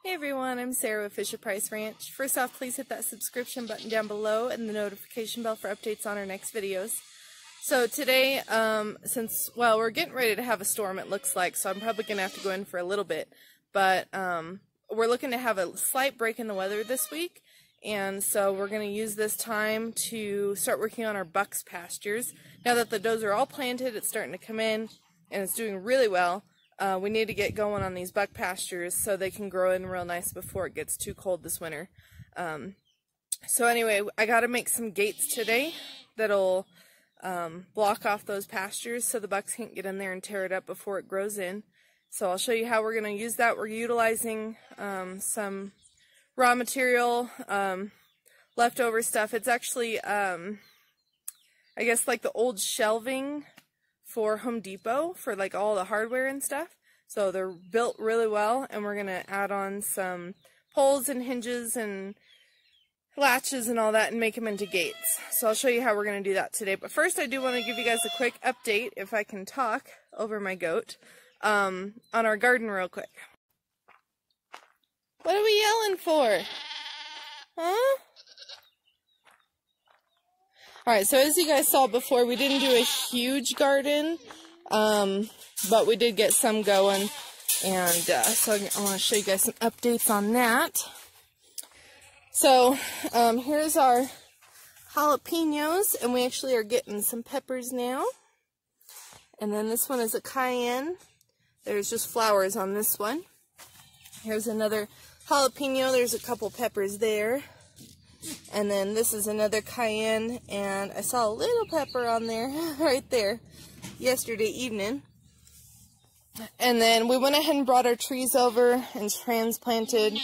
Hey everyone, I'm Sarah with Fisher-Price Ranch. First off, please hit that subscription button down below and the notification bell for updates on our next videos. So today, well, we're getting ready to have a storm, it looks like, so I'm probably going to have to go in for a little bit. But we're looking to have a slight break in the weather this week, and so we're going to use this time to start working on our bucks pastures. Now that the does are all planted, it's starting to come in, and it's doing really well. We need to get going on these buck pastures so they can grow in real nice before it gets too cold this winter. So anyway, I got to make some gates today that'll block off those pastures so the bucks can't get in there and tear it up before it grows in. So I'll show you how we're going to use that. We're utilizing some raw material, leftover stuff. It's actually, I guess, like the old shelving for Home Depot for like all the hardware and stuff. So they're built really well, and we're going to add on some poles and hinges and latches and all that and make them into gates. So I'll show you how we're going to do that today. But first I do want to give you guys a quick update, if I can talk over my goat, on our garden real quick. What are we yelling for? Huh? Alright, so as you guys saw before, we didn't do a huge garden, but we did get some going, and so I want to show you guys some updates on that. So, here's our jalapenos, and we actually are getting some peppers now. And then this one is a cayenne. There's just flowers on this one. Here's another jalapeno. There's a couple peppers there. And then this is another cayenne, and I saw a little pepper on there, right there, yesterday evening. And then we went ahead and brought our trees over and transplanted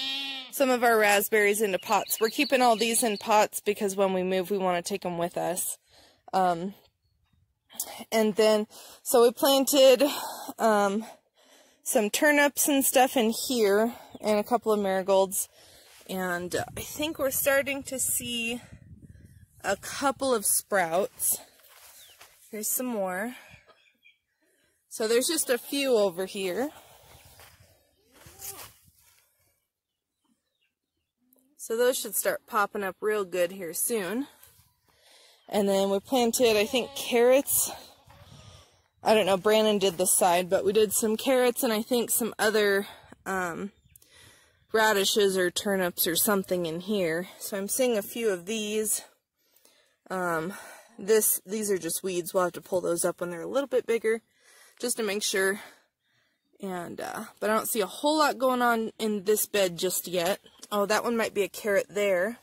some of our raspberries into pots. We're keeping all these in pots because when we move, we want to take them with us. And then, so we planted some turnips and stuff in here, and a couple of marigolds. And I think we're starting to see a couple of sprouts. Here's some more. So there's just a few over here. So those should start popping up real good here soon. And then we planted, I think, carrots. I don't know, Brandon did this side, but we did some carrots and I think some other radishes or turnips or something in here. So I'm seeing a few of these. These are just weeds. We'll have to pull those up when they're a little bit bigger, just to make sure. And but I don't see a whole lot going on in this bed just yet. Oh, that one might be a carrot there.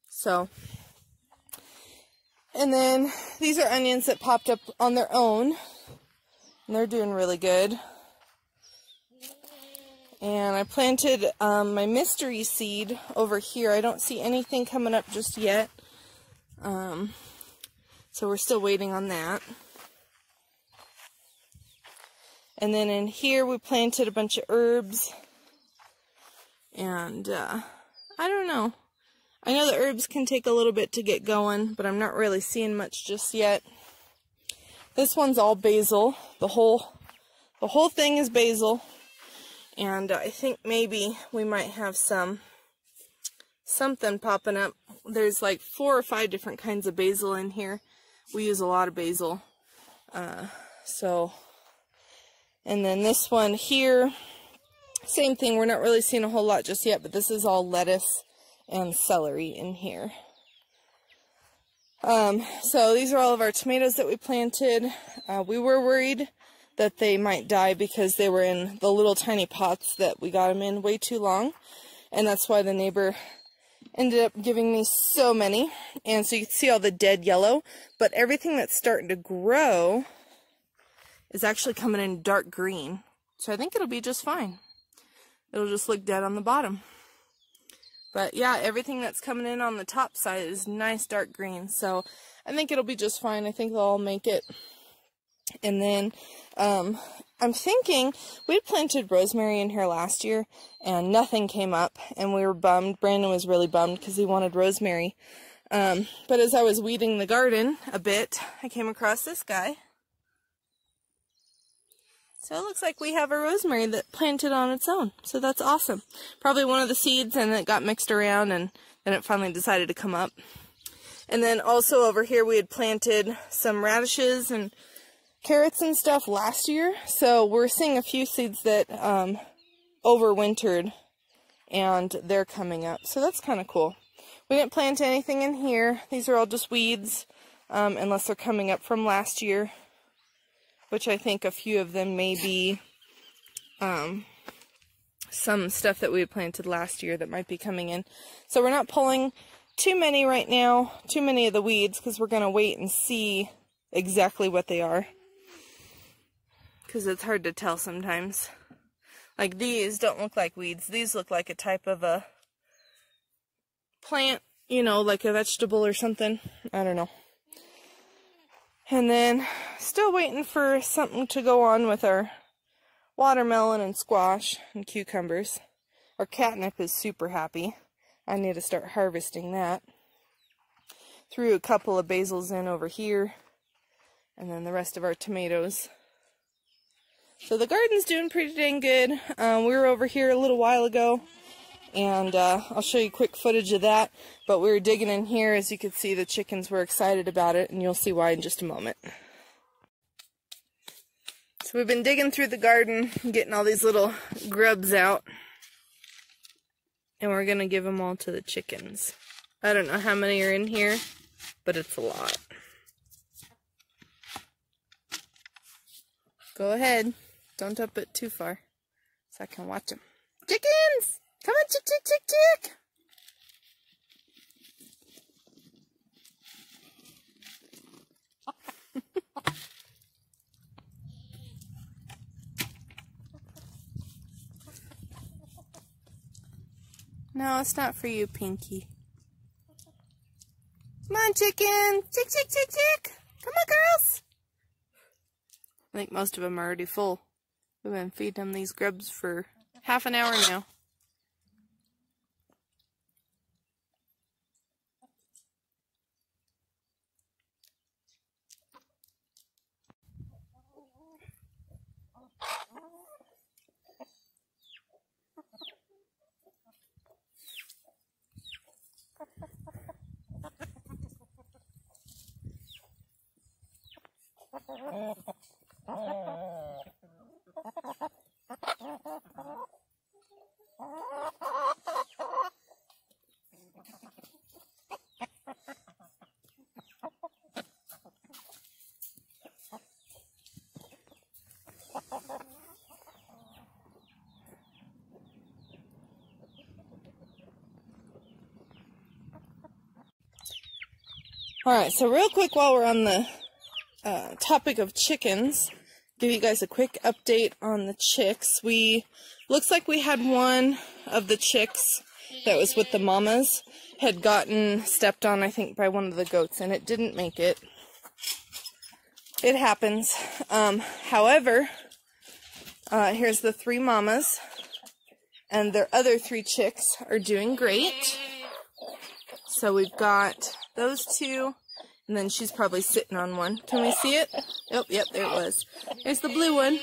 So, and then these are onions that popped up on their own, and they're doing really good. And I planted my mystery seed over here. I don't see anything coming up just yet. So we're still waiting on that. And then in here we planted a bunch of herbs. And I don't know. I know the herbs can take a little bit to get going, but I'm not really seeing much just yet. This one's all basil. The whole thing is basil. And I think maybe we might have something popping up. There's like 4 or 5 different kinds of basil in here. We use a lot of basil. And then this one here, same thing. We're not really seeing a whole lot just yet, but this is all lettuce and celery in here. So these are all of our tomatoes that we planted. We were worried that they might die because they were in the little tiny pots that we got them in way too long. And that's why the neighbor ended up giving me so many. And so you can see all the dead yellow. But everything that's starting to grow is actually coming in dark green. So I think it'll be just fine. It'll just look dead on the bottom. But yeah, everything that's coming in on the top side is nice dark green. So I think it'll be just fine. I think they'll all make it. And then I'm thinking, we planted rosemary in here last year and nothing came up, and we were bummed. Brandon was really bummed because he wanted rosemary. But as I was weeding the garden a bit, I came across this guy. So it looks like we have a rosemary that planted on its own. So that's awesome. Probably one of the seeds and it got mixed around and then it finally decided to come up. And then also over here we had planted some radishes and carrots and stuff last year. So we're seeing a few seeds that overwintered and they're coming up. So that's kind of cool. We didn't plant anything in here. These are all just weeds, unless they're coming up from last year, which I think a few of them may be some stuff that we had planted last year that might be coming in. So we're not pulling too many right now, too many of the weeds, because we're going to wait and see exactly what they are. Because it's hard to tell sometimes. Like these don't look like weeds. These look like a type of a plant, you know, like a vegetable or something. I don't know. And then still waiting for something to go on with our watermelon and squash and cucumbers. Our catnip is super happy. I need to start harvesting that. Threw a couple of basils in over here. And then the rest of our tomatoes. So the garden's doing pretty dang good. We were over here a little while ago. And I'll show you quick footage of that. But we were digging in here. As you can see, the chickens were excited about it. And you'll see why in just a moment. So we've been digging through the garden, getting all these little grubs out. And we're going to give them all to the chickens. I don't know how many are in here, but it's a lot. Go ahead. Don't up it too far so I can watch them. Chickens! Come on, chick, chick, chick, chick! No, it's not for you, Pinky. Come on, chicken! Chick, chick, chick, chick! Come on, girls! I think most of them are already full. We've been feeding them these grubs for half an hour now. Alright, so real quick while we're on the topic of chickens, give you guys a quick update on the chicks. Looks like we had one of the chicks that was with the mamas had gotten stepped on, I think, by one of the goats, and it didn't make it. It happens. However, here's the 3 mamas, and their other 3 chicks are doing great. So we've got those 2, and then she's probably sitting on one. Can we see it? Oh, yep, there it was. There's the blue one.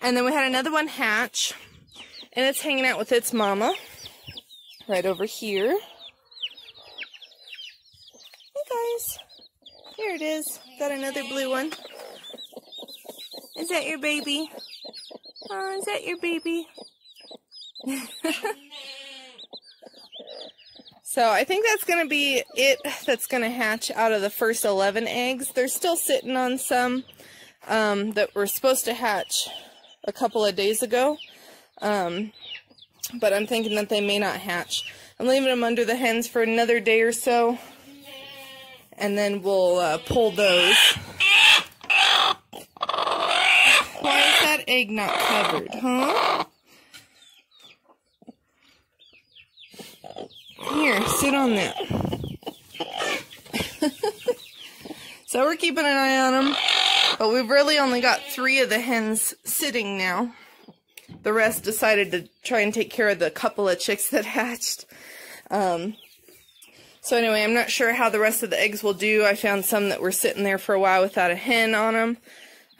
And then we had another one hatch, and it's hanging out with its mama right over here. Hey, guys. Here it is. Got another blue one. Is that your baby? Oh, is that your baby? So I think that's going to be it that's going to hatch out of the first 11 eggs. They're still sitting on some that were supposed to hatch a couple of days ago. But I'm thinking that they may not hatch. I'm leaving them under the hens for another day or so. And then we'll pull those. Why is that egg not covered, huh? Here, sit on that. So we're keeping an eye on them, but we've really only got 3 of the hens sitting now. The rest decided to try and take care of the couple of chicks that hatched. So anyway, I'm not sure how the rest of the eggs will do. I found some that were sitting there for a while without a hen on them.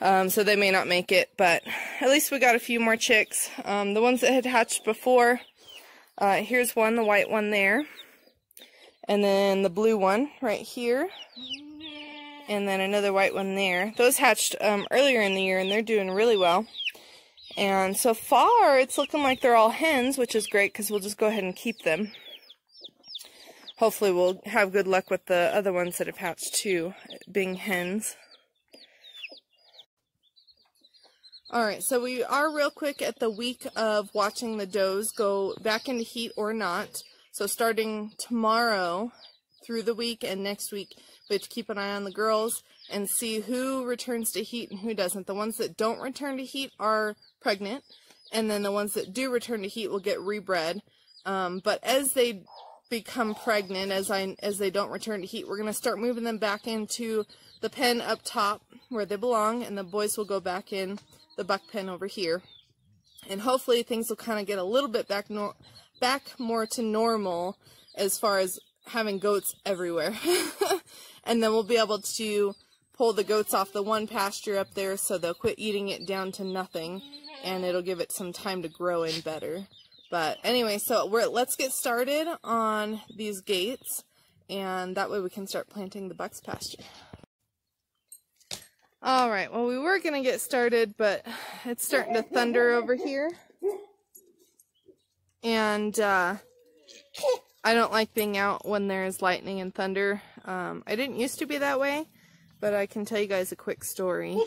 So they may not make it, but at least we got a few more chicks. The ones that had hatched before, here's one, the white one there, and then the blue one right here, and then another white one there. Those hatched earlier in the year, and they're doing really well. And so far, it's looking like they're all hens, which is great because we'll just go ahead and keep them. Hopefully we'll have good luck with the other ones that have hatched too, being hens. Alright, so we are real quick at the week of watching the does go back into heat or not. So starting tomorrow through the week and next week, we have to keep an eye on the girls and see who returns to heat and who doesn't. The ones that don't return to heat are pregnant, and then the ones that do return to heat will get rebred. But as they become pregnant, as they don't return to heat, we're going to start moving them back into the pen up top where they belong, and the boys will go back in the buck pen over here. And hopefully things will kind of get a little bit back more to normal as far as having goats everywhere. And then we'll be able to pull the goats off the one pasture up there so they'll quit eating it down to nothing, and it'll give it some time to grow in better. But anyway, so let's get started on these gates, and that way we can start planting the bucks pasture. Alright, well, we were going to get started, but it's starting to thunder over here. And I don't like being out when there's lightning and thunder. I didn't used to be that way, but I can tell you guys a quick story.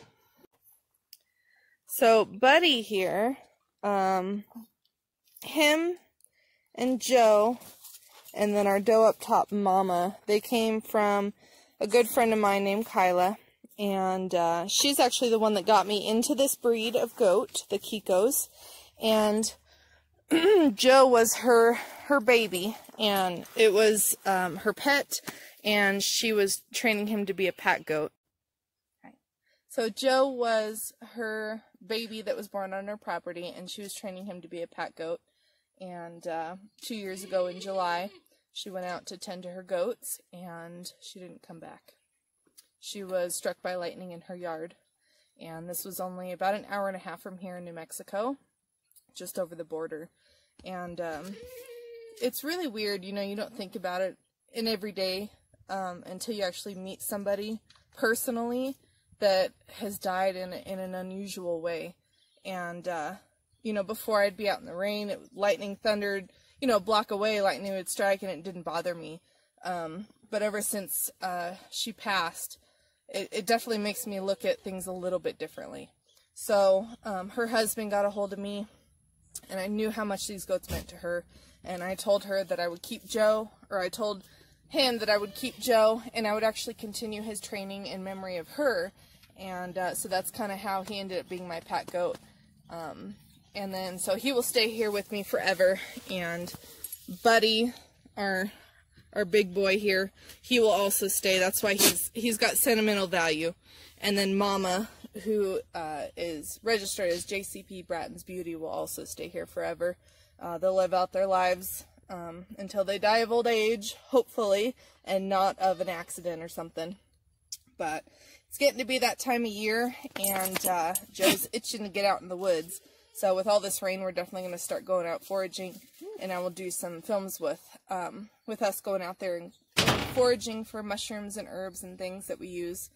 So, Buddy here, him and Joe, and then our doe up top, Mama, they came from a good friend of mine named Kyla. And she's actually the one that got me into this breed of goat, the Kikos. And Joe was her baby, and it was her pet, and she was training him to be a pack goat. So Joe was her baby that was born on her property, and she was training him to be a pack goat. And 2 years ago in July, she went out to tend to her goats, and she didn't come back. She was struck by lightning in her yard, and this was only about an hour and a half from here in New Mexico, just over the border. And it's really weird, you know, you don't think about it in every day until you actually meet somebody personally that has died in an unusual way. And, you know, before I'd be out in the rain, lightning thundered, you know, a block away, lightning would strike, and it didn't bother me. But ever since she passed, it definitely makes me look at things a little bit differently. So her husband got a hold of me, and I knew how much these goats meant to her, and I told her that I would keep Joe, or I told him that I would keep Joe, and I would actually continue his training in memory of her. And so that's kind of how he ended up being my pack goat. And then so he will stay here with me forever, and Buddy, our big boy here, he will also stay. That's why he's got sentimental value. And then Mama, who is registered as JCP Bratton's Beauty, will also stay here forever. They'll live out their lives until they die of old age, hopefully, and not of an accident or something. But it's getting to be that time of year, and Joe's itching to get out in the woods. So with all this rain, we're definitely going to start going out foraging, and I will do some films with us going out there and foraging for mushrooms and herbs and things that we use.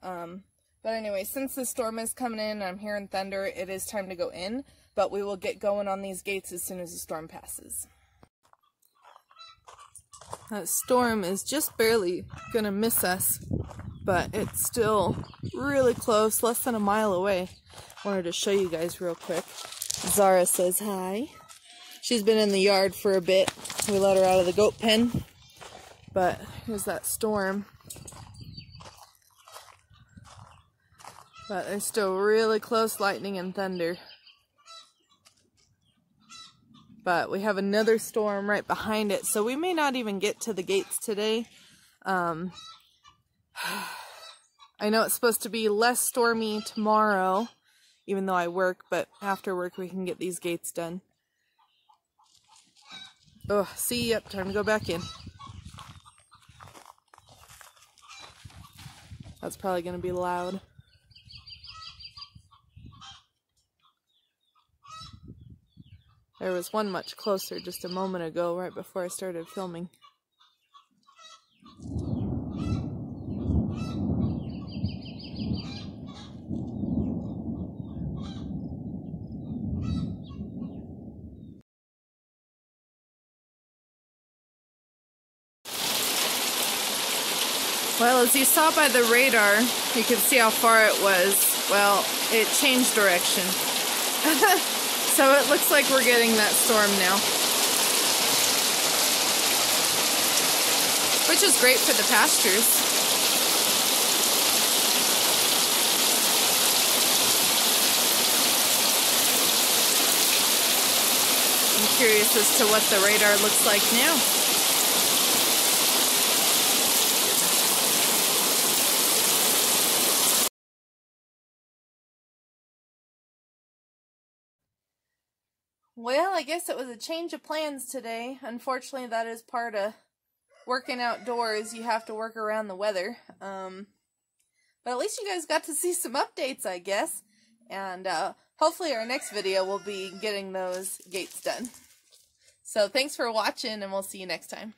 But anyway, since the storm is coming in and I'm hearing thunder, it is time to go in, but we will get going on these gates as soon as the storm passes. That storm is just barely going to miss us, but it's still really close, less than a mile away. Wanted to show you guys real quick. Zara says hi. She's been in the yard for a bit. We let her out of the goat pen, but here's that storm. But there's still really close lightning and thunder. But we have another storm right behind it, so we may not even get to the gates today. I know it's supposed to be less stormy tomorrow, even though I work, but after work we can get these gates done. Oh, see, yep, time to go back in. That's probably going to be loud. There was one much closer just a moment ago, right before I started filming. Well, as you saw by the radar, you could see how far it was. Well, it changed direction. So it looks like we're getting that storm now. Which is great for the pastures. I'm curious as to what the radar looks like now. Well, I guess it was a change of plans today. Unfortunately, that is part of working outdoors. You have to work around the weather. But at least you guys got to see some updates, I guess. And hopefully our next video will be getting those gates done. So thanks for watching, and we'll see you next time.